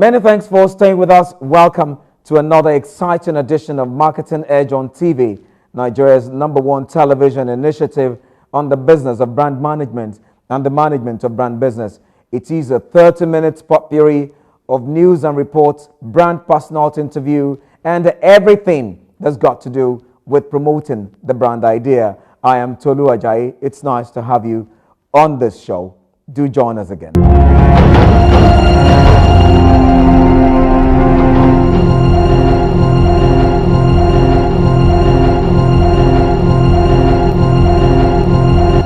Many thanks for staying with us. Welcome to another exciting edition of Marketing Edge on TV, Nigeria's #1 television initiative on the business of brand management and the management of brand business. It is a 30-minute potpourri of news and reports, brand personality interview, and everything that's got to do with promoting the brand idea. I am Tolu Ajayi. It's nice to have you on this show. Do join us again.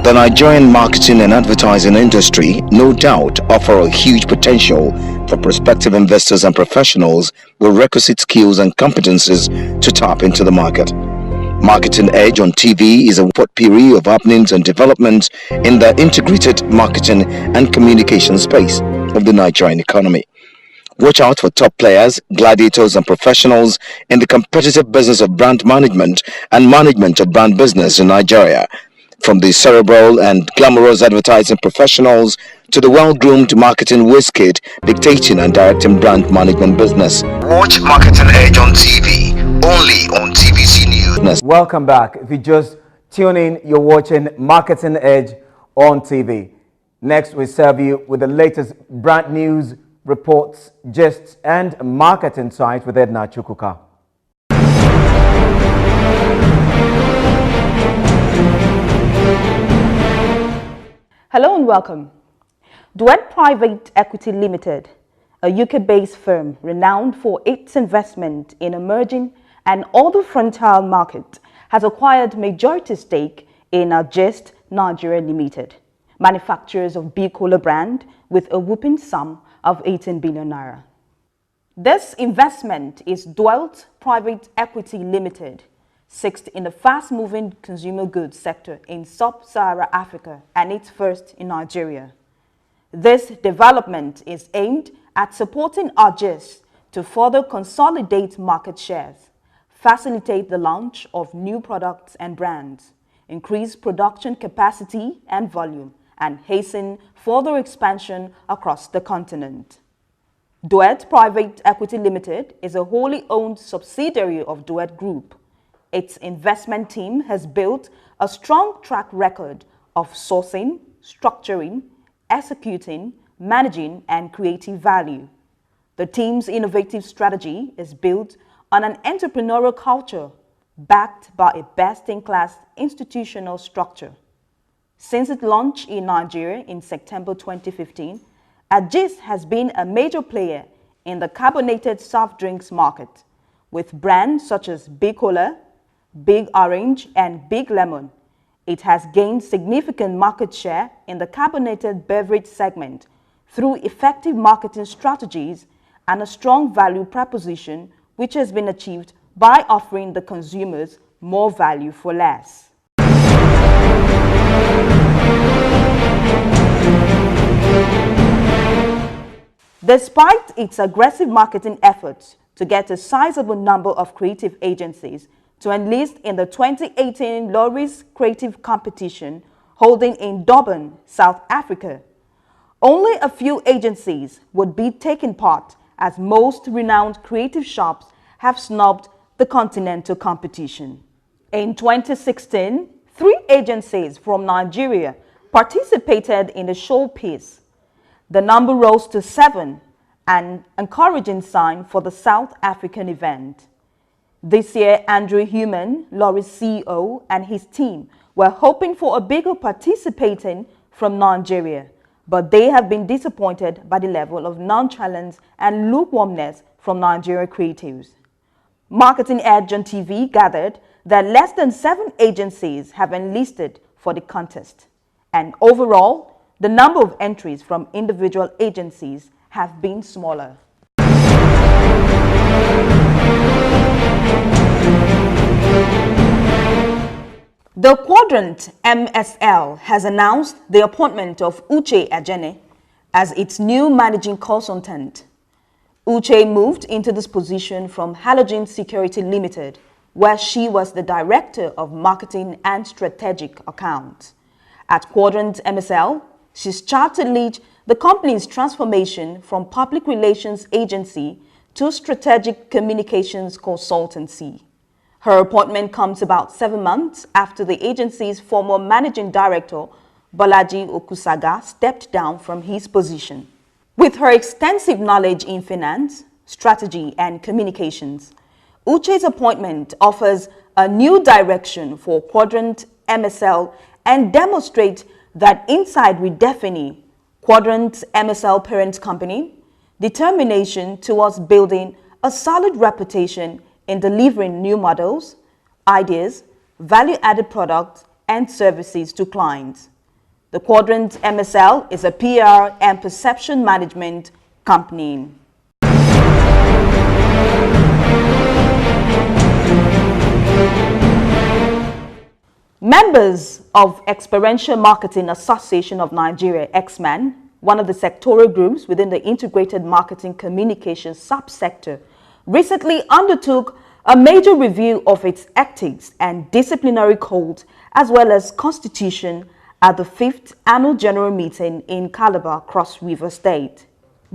The Nigerian marketing and advertising industry no doubt offer a huge potential for prospective investors and professionals with requisite skills and competencies to tap into the market. Marketing Edge on TV is a potpourri of happenings and developments in the integrated marketing and communication space of the Nigerian economy. Watch out for top players, gladiators and professionals in the competitive business of brand management and management of brand business in Nigeria. From the cerebral and glamorous advertising professionals to the well-groomed marketing whiz-kid dictating and directing brand management business. Watch Marketing Edge on TV, only on TVC News. Welcome back. If you just tune in, you're watching Marketing Edge on TV. Next, we serve you with the latest brand news, reports, gists, and market insights with Edna Chukwuka. Hello and welcome. Duet Private Equity Limited, a UK-based firm renowned for its investment in emerging and other frontier markets, has acquired majority stake in Gist Nigeria Limited, manufacturers of B-Cola brand, with a whopping sum of 18 billion naira. This investment is Duet Private Equity Limited, sixth in the fast-moving consumer goods sector in sub-Saharan Africa and its first in Nigeria. This development is aimed at supporting Gist to further consolidate market shares, facilitate the launch of new products and brands, increase production capacity and volume, and hasten further expansion across the continent. Duet Private Equity Limited is a wholly owned subsidiary of Duet Group. Its investment team has built a strong track record of sourcing, structuring, executing, managing, and creating value. The team's innovative strategy is built on an entrepreneurial culture backed by a best-in-class institutional structure. Since its launch in Nigeria in September 2015, Gist has been a major player in the carbonated soft drinks market, with brands such as B-Cola, Big Orange, and Big Lemon. It has gained significant market share in the carbonated beverage segment through effective marketing strategies and a strong value proposition, which has been achieved by offering the consumers more value for less. Despite its aggressive marketing efforts to get a sizable number of creative agencies to enlist in the 2018 Lorries Creative Competition holding in Durban, South Africa, only a few agencies would be taking part, as most renowned creative shops have snubbed the continental competition. In 2016, 3 agencies from Nigeria participated in the showpiece. The number rose to 7, an encouraging sign for the South African event. This year, Andrew Human, Lorry's CEO, and his team were hoping for a bigger participating from Nigeria, but they have been disappointed by the level of nonchalance and lukewarmness from Nigeria creatives. Marketing Edge on TV gathered that less than 7 agencies have enlisted for the contest, and overall, the number of entries from individual agencies have been smaller. The Quadrant MSL has announced the appointment of Uche Ajene as its new managing consultant. Uche moved into this position from Halogen Security Limited, where she was the Director of Marketing and Strategic Accounts. At Quadrant MSL, she's chartered to lead the company's transformation from public relations agency to strategic communications consultancy. Her appointment comes about 7 months after the agency's former managing director, Bolaji Okusaga, stepped down from his position. With her extensive knowledge in finance, strategy, and communications, Uche's appointment offers a new direction for Quadrant MSL and demonstrates that inside Redefini, Quadrant MSL parent company, determination towards building a solid reputation in delivering new models, ideas, value-added products, and services to clients. The Quadrant MSL is a PR and perception management company. Members of Experiential Marketing Association of Nigeria, XMAN, one of the sectoral groups within the Integrated Marketing Communications subsector, recently undertook a major review of its ethics and disciplinary code as well as constitution at the 5th Annual General Meeting in Calabar, Cross River State.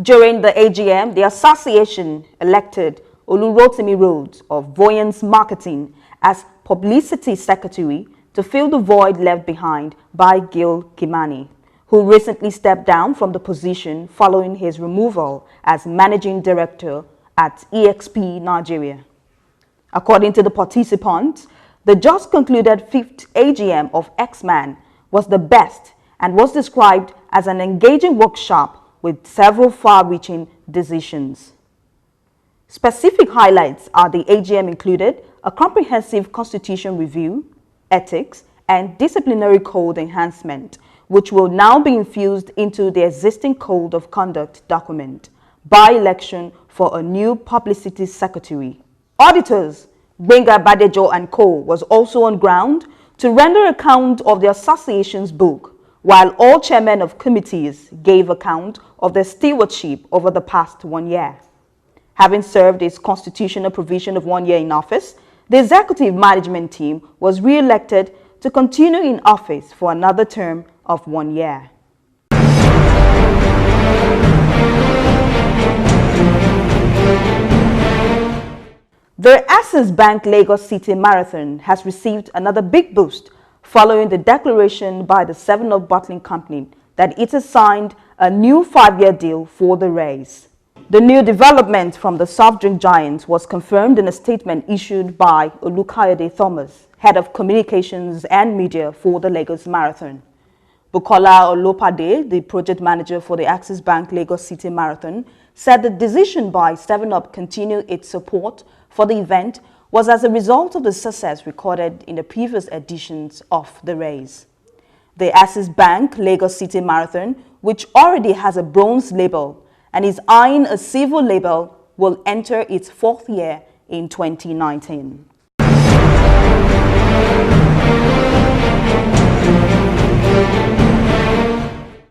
During the AGM, the association elected Olurotimi Rhodes of Voyance Marketing as Publicity Secretary to fill the void left behind by Gil Kimani, who recently stepped down from the position following his removal as Managing Director at EXP Nigeria. According to the participants, the just concluded 5th AGM of XMAN was the best and was described as an engaging workshop with several far-reaching decisions. Specific highlights are the AGM included a comprehensive constitution review, ethics, and disciplinary code enhancement, which will now be infused into the existing code of conduct document, by-election for a new publicity secretary. Auditors, Benga Badejo and Co. was also on ground to render account of the association's book, while all chairmen of committees gave account of their stewardship over the past 1 year. Having served its constitutional provision of 1 year in office, the executive management team was re-elected to continue in office for another term of 1 year. The Access Bank Lagos City Marathon has received another big boost following the declaration by the 7-Up bottling company that it has signed a new 5-year deal for the race. The new development from the soft drink giant was confirmed in a statement issued by Olukayode Thomas, Head of Communications and Media for the Lagos Marathon. Bukola Olopade, the project manager for the Access Bank Lagos City Marathon, said the decision by 7-Up continue its support for the event was as a result of the success recorded in the previous editions of the race. The Access Bank Lagos City Marathon, which already has a bronze label and is eyeing a silver label, will enter its 4th year in 2019.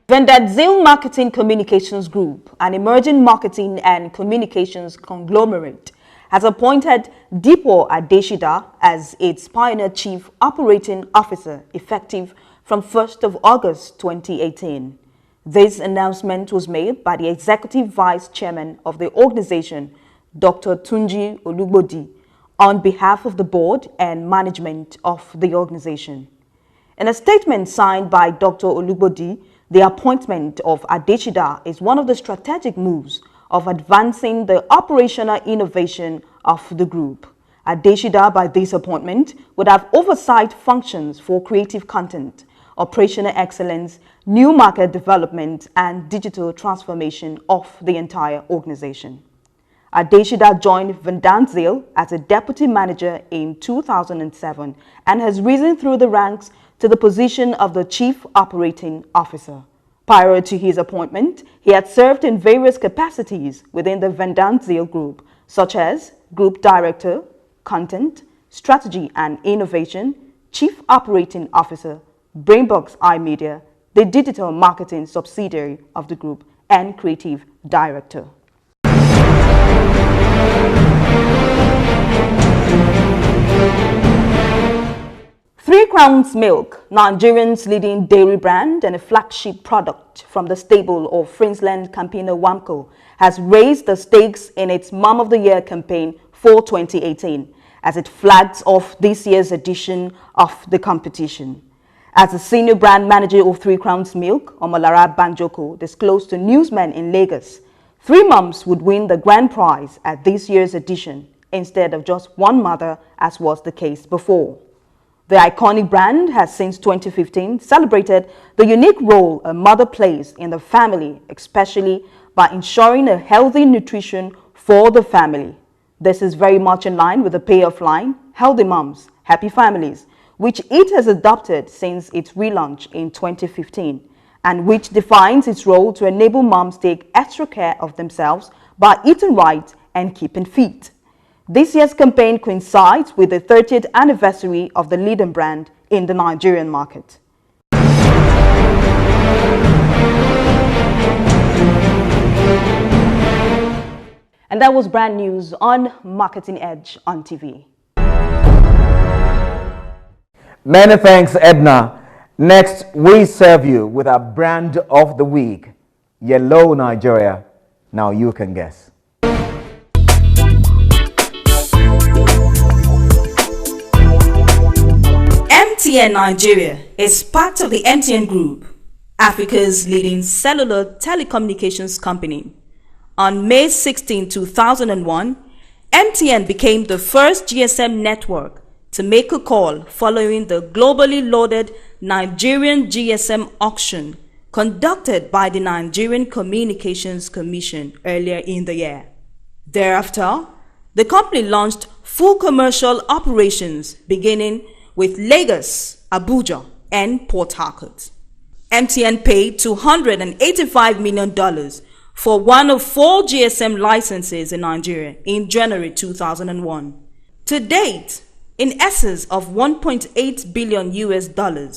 Vendadzil Marketing Communications Group, an emerging marketing and communications conglomerate, has appointed Dipo Adeshida as its Pioneer Chief Operating Officer effective from 1st of August 2018. This announcement was made by the Executive Vice Chairman of the organization, Dr. Tunji Olugbodi, on behalf of the board and management of the organization. In a statement signed by Dr. Olugbodi, the appointment of Adeshida is one of the strategic moves of advancing the operational innovation of the group. Adeshida, by this appointment, would have oversight functions for creative content, operational excellence, new market development, and digital transformation of the entire organization. Adeshida joined Vendadzil as a deputy manager in 2007 and has risen through the ranks to the position of the Chief Operating Officer. Prior to his appointment, he had served in various capacities within the Vendadzil Group, such as Group Director, Content, Strategy and Innovation, Chief Operating Officer, Brainbox iMedia, the digital marketing subsidiary of the group, and Creative Director. Three Crowns Milk, Nigerian's leading dairy brand and a flagship product from the stable of Friesland Campino Wamco, has raised the stakes in its Mom of the Year campaign for 2018 as it flags off this year's edition of the competition. As the senior brand manager of Three Crowns Milk, Omolara Banjoko, disclosed to newsmen in Lagos, 3 moms would win the grand prize at this year's edition instead of just one mother, as was the case before. The iconic brand has since 2015 celebrated the unique role a mother plays in the family, especially by ensuring a healthy nutrition for the family. This is very much in line with the payoff line, Healthy Moms, Happy Families, which it has adopted since its relaunch in 2015, and which defines its role to enable moms take extra care of themselves by eating right and keeping fit. This year's campaign coincides with the 30th anniversary of the leading brand in the Nigerian market. And that was brand news on Marketing Edge on TV. Many thanks, Edna. Next, we serve you with our brand of the week, Yellow Nigeria. Now you can guess. MTN Nigeria is part of the MTN Group, Africa's leading cellular telecommunications company. On May 16, 2001, MTN became the first GSM network to make a call following the globally loaded Nigerian GSM auction conducted by the Nigerian Communications Commission earlier in the year. Thereafter, the company launched full commercial operations beginning with Lagos, Abuja, and Port Harcourt. MTN paid $285 million for one of 4 GSM licenses in Nigeria in January 2001. To date, in excess of $1.8 billion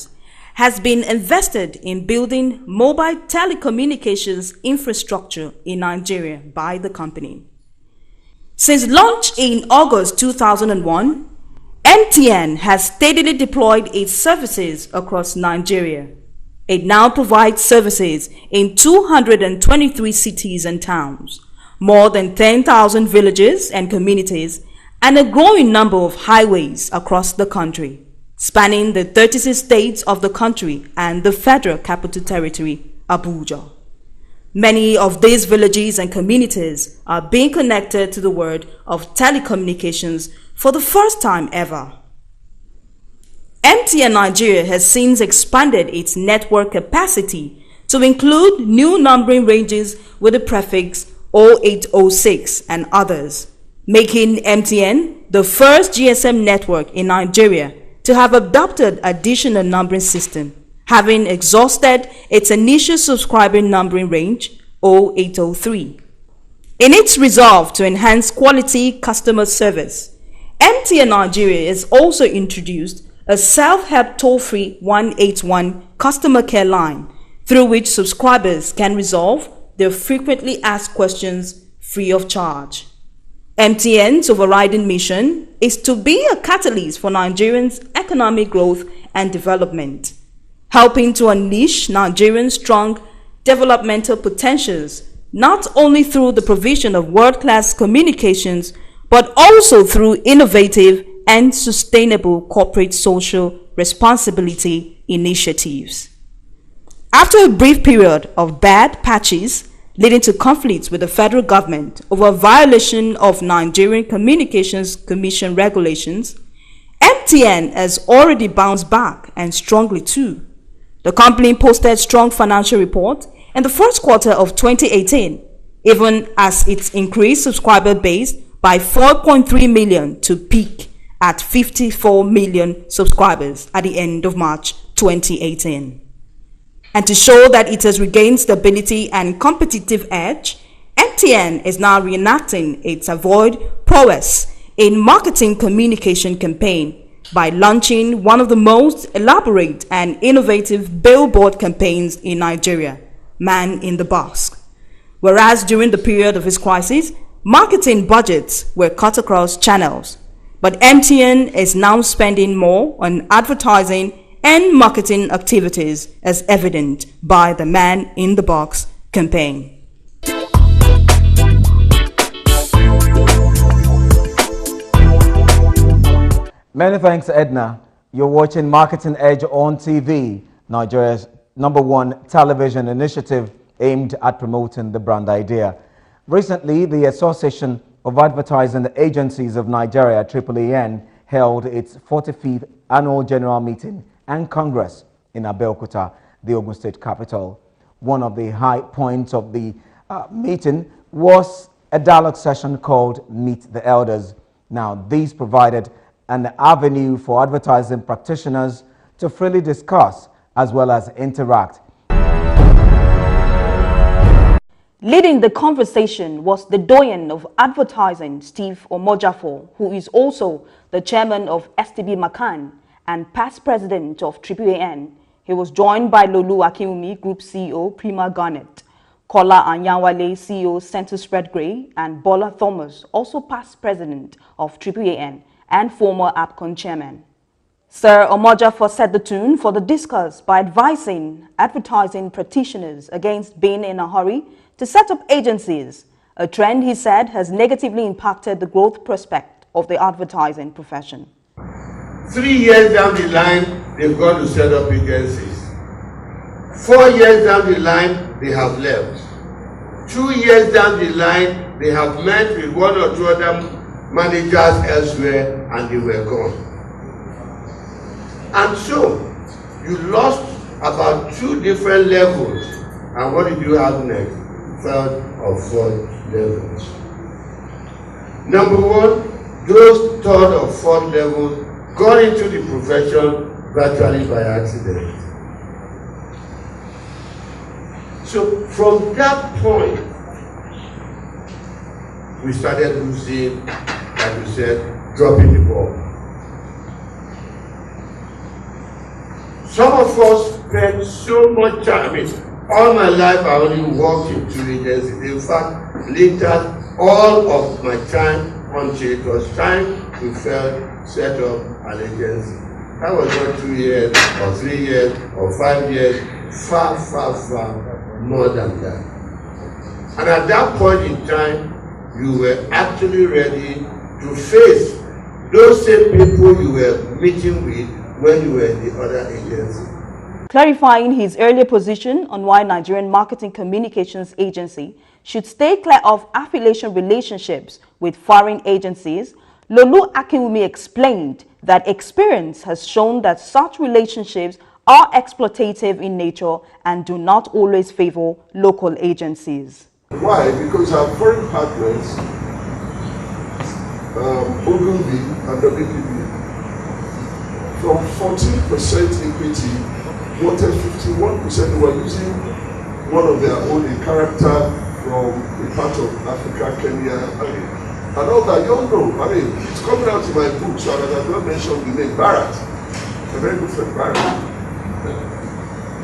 has been invested in building mobile telecommunications infrastructure in Nigeria by the company. Since launch in August 2001, MTN has steadily deployed its services across Nigeria. It now provides services in 223 cities and towns, more than 10,000 villages and communities, and a growing number of highways across the country, spanning the 36 states of the country and the Federal Capital Territory, Abuja. Many of these villages and communities are being connected to the world of telecommunications for the first time ever. MTN Nigeria has since expanded its network capacity to include new numbering ranges with the prefix 0806 and others, making MTN the first GSM network in Nigeria to have adopted additional numbering system, having exhausted its initial subscriber numbering range 0803. In its resolve to enhance quality customer service, MTN Nigeria has also introduced a self-help toll-free 181 customer care line through which subscribers can resolve their frequently asked questions free of charge. MTN's overriding mission is to be a catalyst for Nigerians' economic growth and development, helping to unleash Nigerians' strong developmental potentials, not only through the provision of world-class communications, but also through innovative and sustainable corporate social responsibility initiatives. After a brief period of bad patches leading to conflicts with the federal government over a violation of Nigerian Communications Commission regulations, MTN has already bounced back, and strongly too. The company posted strong financial report in the first quarter of 2018, even as it increased subscriber base by 4.3 million to peak at 54 million subscribers at the end of March 2018. And to show that it has regained stability and competitive edge, MTN is now reenacting its avoid prowess in marketing communication campaign by launching one of the most elaborate and innovative billboard campaigns in Nigeria, Man in the Box. Whereas during the period of its crisis, marketing budgets were cut across channels. But MTN is now spending more on advertising and marketing activities, as evident by the Man in the Box campaign. Many thanks, Edna. You're watching Marketing Edge on TV, Nigeria's #1 television initiative aimed at promoting the brand idea. Recently, the Association of Advertising Agencies of Nigeria, AAAN, held its 45th annual general meeting and congress in Abeokuta, the Ogun State capital. One of the high points of the meeting was a dialogue session called Meet the Elders. Now, these provided an avenue for advertising practitioners to freely discuss as well as interact. Leading the conversation was the doyen of advertising, Steve Omojafo, who is also the chairman of STB Macan and past president of AAAN. He was joined by Lolu Akinwumi, Group CEO, Prima Garnet, Kola Anyanwale, CEO, Center Spread Gray, and Bola Thomas, also past president of AAAN and former APCON chairman. Sir Omojafo set the tune for the discourse by advising advertising practitioners against being in a hurry to set up agencies, a trend he said has negatively impacted the growth prospect of the advertising profession. 3 years down the line, they've got to set up agencies. 4 years down the line, they have left. 2 years down the line, they have met with one or two other managers elsewhere and they were gone. And so, you lost about 2 different levels. And what did you have next? 3rd or 4th levels. Number 1, those 3rd or 4th levels got into the profession virtually by accident. So from that point, we started losing, like you said, dropping the ball. Some of us spend so much time, all my life I only worked in 2 agencies. In fact, later, all of my time until it was time to set up an agency. That was not 2 years or 3 years or 5 years, far, far, far more than that. And at that point in time, you were actually ready to face those same people you were meeting with when you were in the other agency. Clarifying his earlier position on why Nigerian Marketing Communications Agency should stay clear of affiliation relationships with foreign agencies, Lolu Akinwumi explained that experience has shown that such relationships are exploitative in nature and do not always favor local agencies. Why? Because our foreign partners, Ogilvy and WPP, from 14% equity, wanted 51%. They were using one of their own, a character from a part of Africa, Kenya, and all that. You all know, it's coming out in my book, so I don't mention the name, Barrett. A very good friend, Barrett.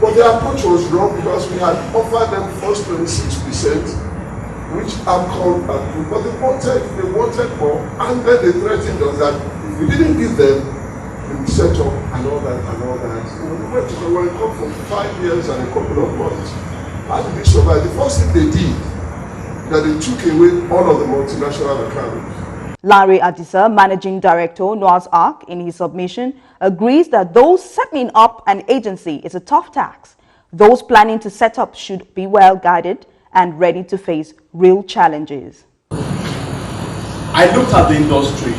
But the approach was wrong because we had offered them first 26%, which AMCON approved, but they wanted more, and then they threatened us that if we didn't give them, we would set up and all that and all that. We went to the World Cup for 5 years and a couple of months. How did we survive? The first thing they did, that they took away all of the multinational accounts. Larry Adisa, Managing Director, Noah's Ark, in his submission, agrees that those setting up an agency is a tough task. Those planning to set up should be well guided and ready to face real challenges. I looked at the industry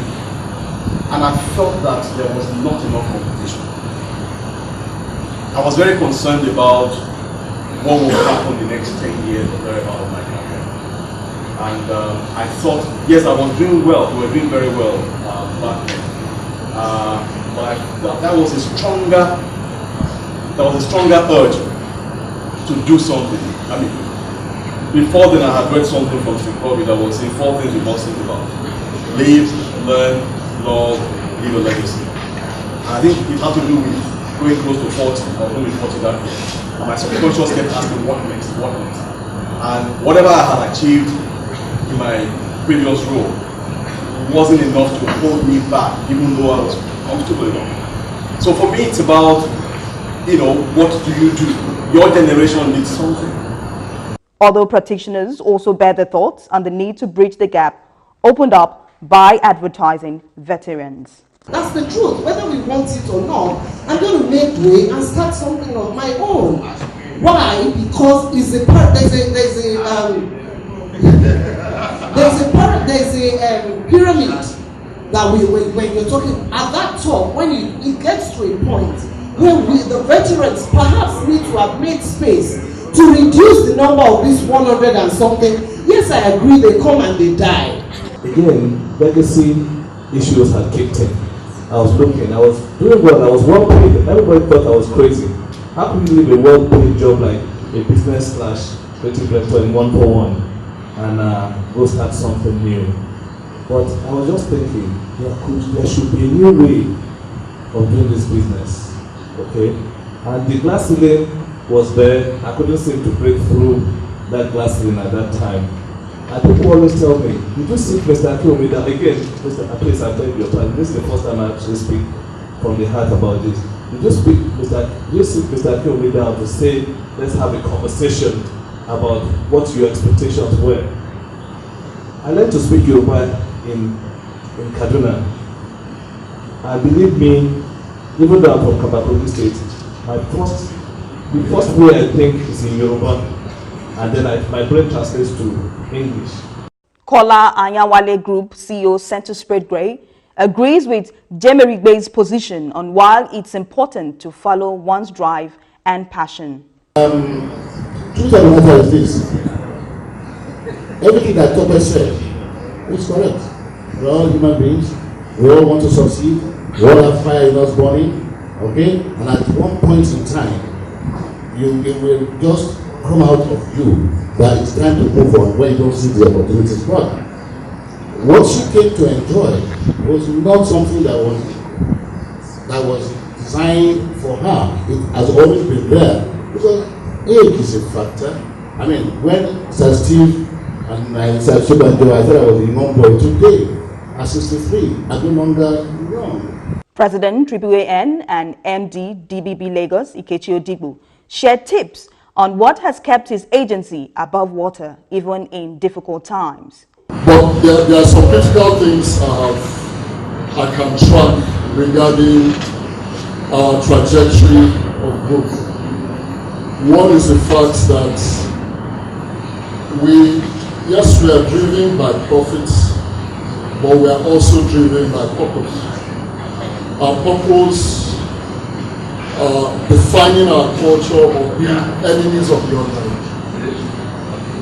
and I felt that there was not enough competition. I was very concerned about what will happen the next 10 years or thereabout of my career. And I thought, yes, I was doing well, we were doing very well back then. But that was a stronger urge to do something. I mean, before then I had read something from Chicago that was saying 4 things you must think about. Live, learn, love, leave a legacy. And I think it had to do with going close to 40 or going 40 that year. And my subconscious kept asking what next, what next. And whatever I had achieved in my previous role, wasn't enough to hold me back, even though I was comfortable enough. So for me, it's about, what do you do? Your generation needs something. Other practitioners also bear their thoughts on the need to bridge the gap opened up by advertising veterans. That's the truth. Whether we want it or not, I'm going to make way and start something of my own. Why? Because there's a pyramid that when you're talking at that top, when it gets to a point where the veterans perhaps need to have made space to reduce the number of this 100 and something. Yes, I agree, they come and they die. Again, legacy issues had kicked in. I was looking, I was doing well, I was well paid. Everybody thought I was crazy. How can you leave a well paid job like a business / creative director in 141 and go start something new? But I was just thinking, there should be a new way of doing this business. Okay? And the glass ceiling was there. I couldn't seem to break through that glass ceiling at that time. And people always tell me, did you see Mr. Akiomida? Again, please, I beg your pardon. This is the first time I actually speak from the heart about this. Did you see Mr. Akiomida to say, let's have a conversation about what your expectations were? I learned to speak Yoruba in Kaduna. And believe me, even though I'm from Kabakuri State, the first way I think is in Yoruba, and then my brain translates to English. Kola Anyawale Group CEO Center Spread Gray agrees with Jemerigbe's position on why it's important to follow one's drive and passion. Truth of the matter is this: everything that Tope said is correct. We're all human beings. We all want to succeed. We all have fire in us burning. Okay, and at one point in time, it will just come out of you that it's time to move on when you don't see the opportunities. But what she came to enjoy was not something that was designed for her. It has always been there because age is a factor. I mean, when Sir Steve and Sir Shibanjo, I thought I was a young boy. Today, at 63, I'm no longer young. President AAAN and MD DBB Lagos Ikechi Odigbo shared tips on what has kept his agency above water even in difficult times. But there are some critical things I can track regarding our trajectory of growth. One is the fact that we are driven by profits, but we are also driven by purpose. Our purpose, defining our culture of being enemies of the ordinary.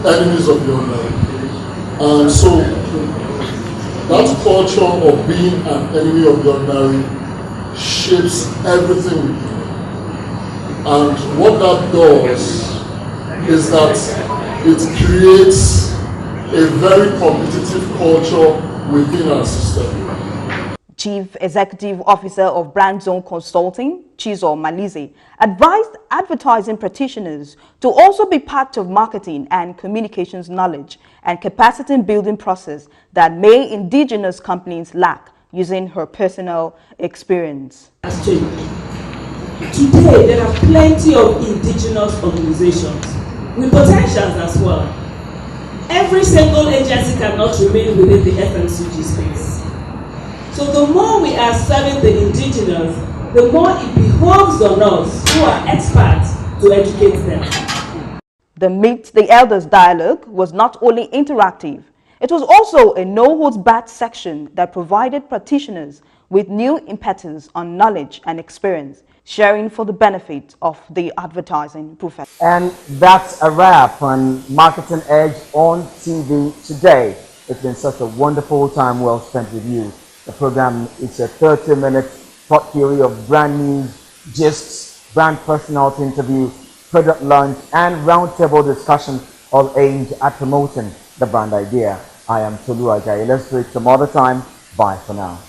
Enemies of the ordinary. And so, that culture of being an enemy of the ordinary shapes everything we do. And what that does is that it creates a very competitive culture within our system. Chief Executive Officer of Brand Zone Consulting, Chizo Malize, advised advertising practitioners to also be part of marketing and communications knowledge and capacity building process that may indigenous companies lack, using her personal experience. Today, there are plenty of indigenous organizations with potentials as well. Every single agency cannot remain within the FMCG space. So the more we are serving the indigenous, the more it behoves on us who are experts to educate them. The Meet the Elders dialogue was not only interactive, it was also a no-holds-barred section that provided practitioners with new impetus on knowledge and experience, sharing for the benefit of the advertising profession. And that's a wrap on Marketing Edge on TV today. It's been such a wonderful time well spent with you. The program is a 30-minute pot theory of brand news, gists, brand personality interview, product launch, and roundtable discussion all aimed at promoting the brand idea. I am Tolu Ajayi. Let's do it some other time. Bye for now.